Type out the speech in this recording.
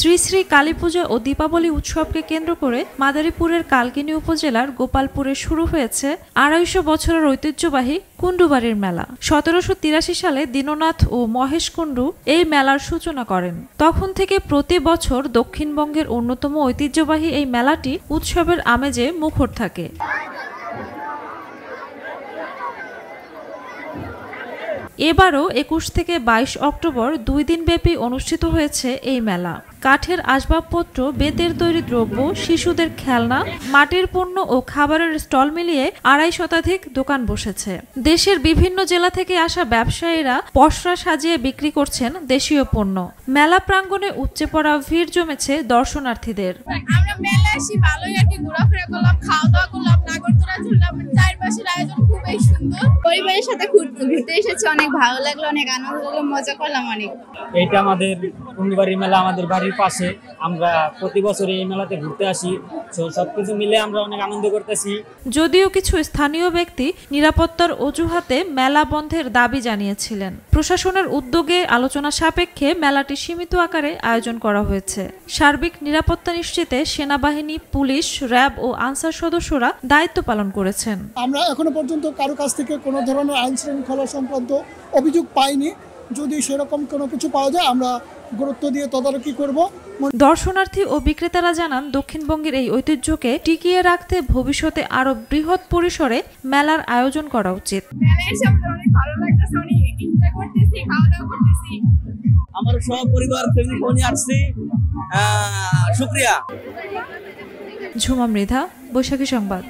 শ্রী শ্রী কালীপূজা ও দীপাবলি উৎসবকে কেন্দ্র করে মাদারীপুরের কালকিনি উপজেলার গোপালপুরে শুরু হয়েছে ২৫০ বছরের ঐতিহ্যবাহী কুণ্ডুবাড়ির মেলা। ১৭৮৩ সালে দীননাথ ও মহেশ কুণ্ডু এই মেলার সূচনা করেন। তখন থেকে প্রতি বছর দক্ষিণবঙ্গের অন্যতম ঐতিহ্যবাহী এই মেলাটি উৎসবের আমেজে মুখর থাকে। এবারও ২১ থেকে ২২ অক্টোবর ২ দিনব্যাপী অনুষ্ঠিত হয়েছে এই মেলা। কাঠের আসবাবপত্র, বেতের তৈরি দ্রব্য, শিশুদের খেলনা, মাটির পণ্য ও খাবারের স্টল মিলিয়ে ২৫০ শতাধিক দোকান বসেছে। দেশের বিভিন্ন জেলা থেকে আসা ব্যবসায়ীরা পসরা সাজিয়ে বিক্রি করছেন দেশীয় পণ্য। মেলা প্রাঙ্গণে উপচে পড়া ভিড় জমেছে দর্শনার্থীদের। আমরা মেলা আসি, ভালোই আর কি ঘোরাফেরা করলাম, খাওয়া দাওয়া করলাম, নাগরদোলা ঝুললাম। চারপাশের আয়োজন খুবই সুন্দর। পরিবারের সাথে ঘুরতে এসেছি, অনেক ভালো লাগলো, অনেক আনন্দ হলো, মজা করলাম অনেক। এইটা আমাদের কুণ্ডুবাড়ি মেলা, আমাদের বাড়ির পাশে। আমরা প্রতি বছর এই মেলাতে ঘুরতে আসি। সবকিছু মিলে আমরা অনেক আনন্দ করতেছি। যদিও কিছু স্থানীয় ব্যক্তি নিরাপত্তার অজুহাতে মেলা বন্ধের দাবি জানিয়েছিলেন। প্রশাসনের উদ্যোগে আলোচনা সাপেক্ষে মেলাটি সীমিত আকারে আয়োজন করা হয়েছে। সার্বিক নিরাপত্তা নিশ্চিতে সেনাবাহিনী, পুলিশ, র্যাব ও আনসার সদস্যরা দায়িত্ব পালন করেছেন। আমরা এখনো পর্যন্ত কারো কাছ থেকে কোনো ধরনের আইন শৃঙ্খলা সংক্রান্ত অভিযোগ পাইনি। যদি সেরকম কোনো কিছু পাওয়া যায় আমরা গুরুত্ব দিয়ে তদারকি করব। দর্শনার্থী ও বিক্রেতারা জানান, দক্ষিণবঙ্গের এই ঐতিহ্যকে টিকিয়ে রাখতে ভবিষ্যতে আরো বৃহৎ পরিসরে মেলার আয়োজন করা উচিত। আমার সব পরিবার ফ্যামিলি নিয়ে আসছি। শুকরিয়া। ঝুমা মৃধা, বৈশাখী সংবাদ।